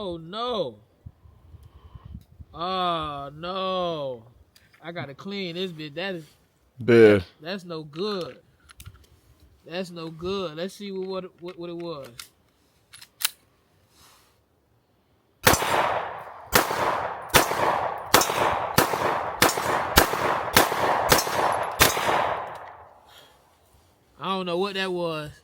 Oh no. Oh no. I gotta clean this bit. Dead. That's no good. That's no good. Let's see what it was. I don't know what that was.